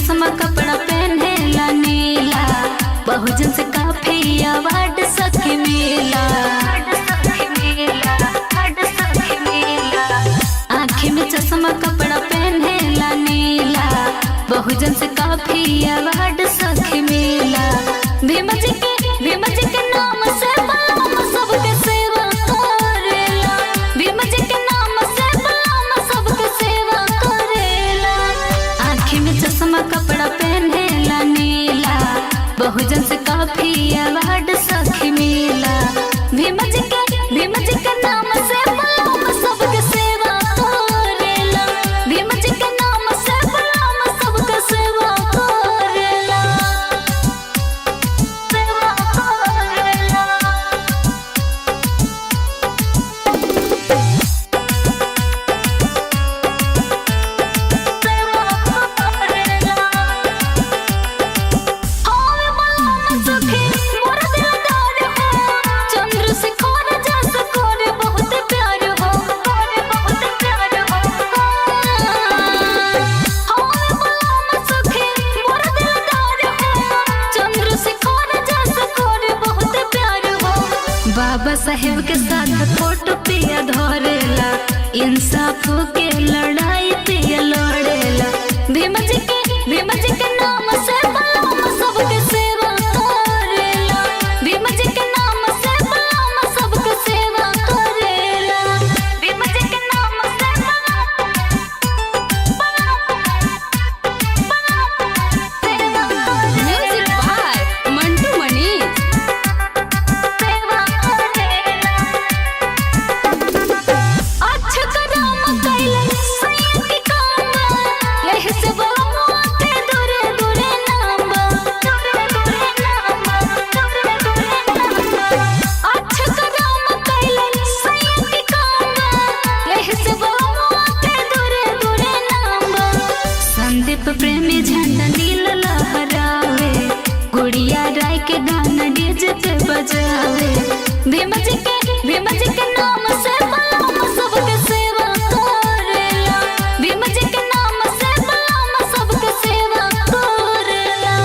चश्मा कपड़ा पहने ला नीला, बहुजन से काफी अवार्ड सखी मिला। आँखें में चश्मा कपड़ा पहने ला नीला, बहुजन से काफी अवार्ड सखी मिला। भीम जी के नाम से बलम सबके सेवा करेला, भीम जी के नाम से बलम सबके सेवा करेला। आँखें में चश्मा कपड़ा पहने ला नीला, बहुजन से काफी अवार्ड सखी मिला। भीम जी के नाम से बलम सबके सेवा करेला, भीम जी के नाम से बलम सबके सेवा करेला, सेवा करेला। बाबा साहेब के साथ फोटो पिया धरेला, इंसाफ के लड़ाई पिया लड़ेला। भीम जी के नाम से बलम सबके सेवा करेला, भीम जी के नाम से बलम सबके सेवा करेला, भीम जी के नाम से म्यूजिक बाय मंटू मनी। प्रेमी झंडा नील लहरावे, गुड़िया राय के गाना डीजे पे बजावे। भीम जी के नाम से बलम सबके सेवा करेला, भीम जी के नाम से बलम सबके सेवा करेला।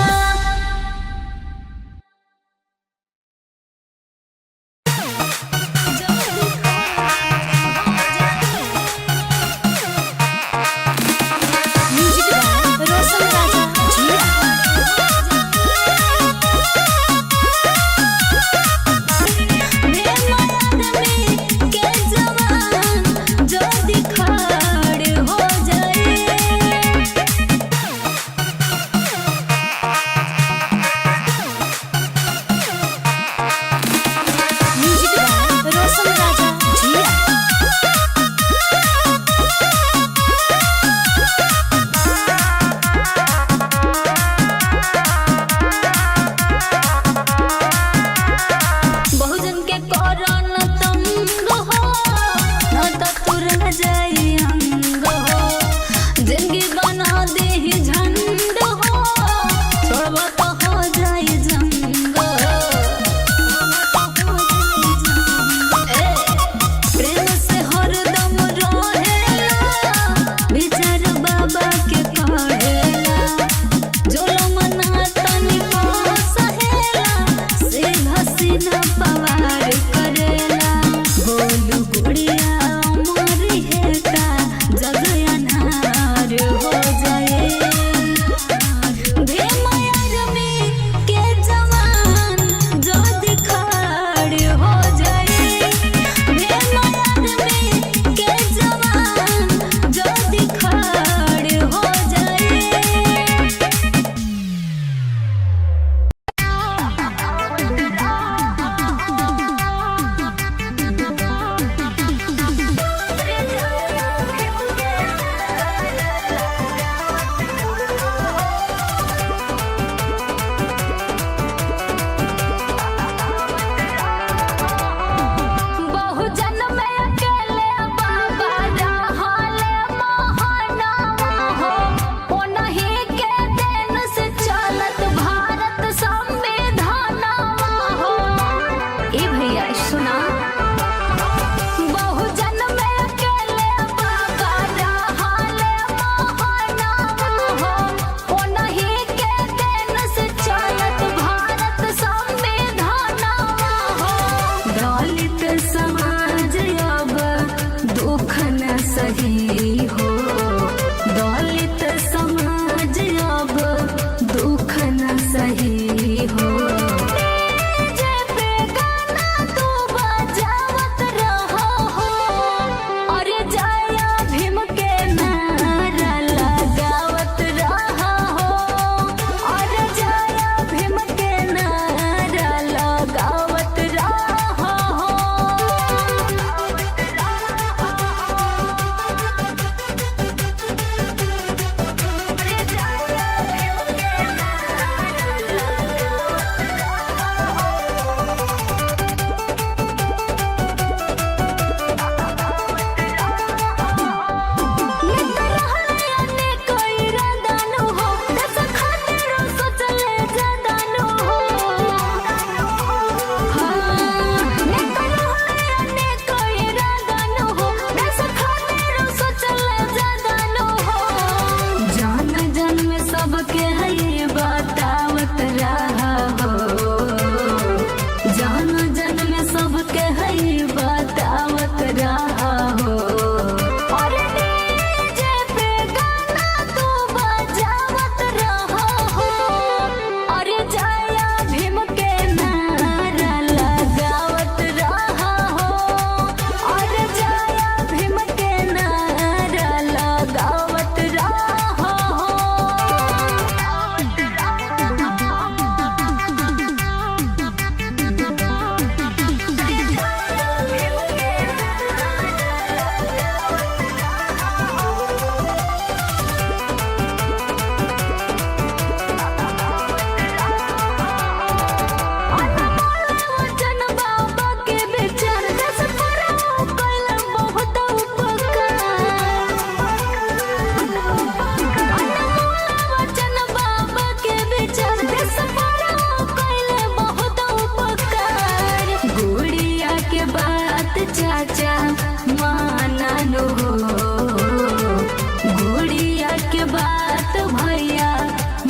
के बात भैया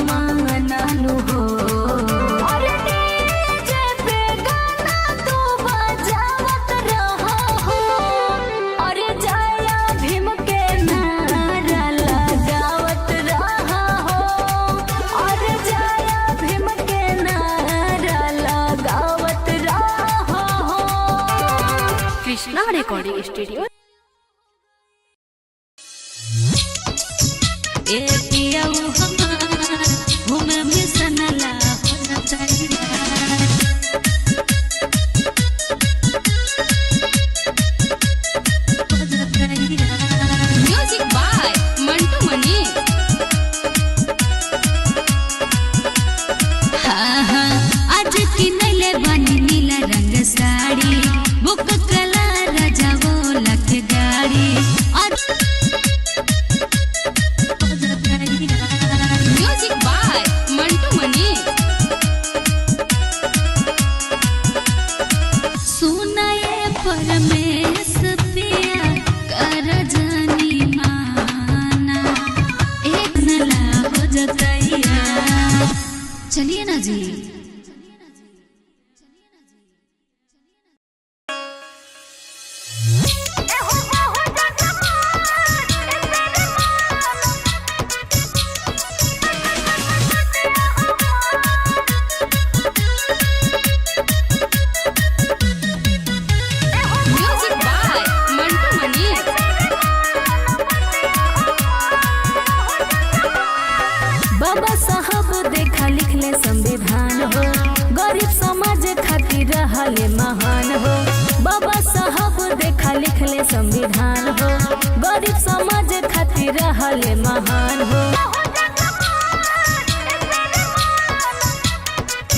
मानू हो। अरे डीजे पे गाना तू बजावत रहा हो, अरे जय भीम के नारा लगावत रहा हो, अरे जय भीम के नारा लगावत रहा हो। Krishna recording studio. Music by Mantu Mani. आज की नैले बनी नीला रंग साड़ी, बुक कला राजा बोला के गाड़ी। म्यूजिक बाय मंटू मनी। सुनाए परमेश पिया कर जानी माना, एक नला हो जतैया। चलिए ना जी। म्यूजिक बाय मंटू मनी। बाबा साहब देखा लिखले संविधान हो, गरीब समाज खातिर रहले महान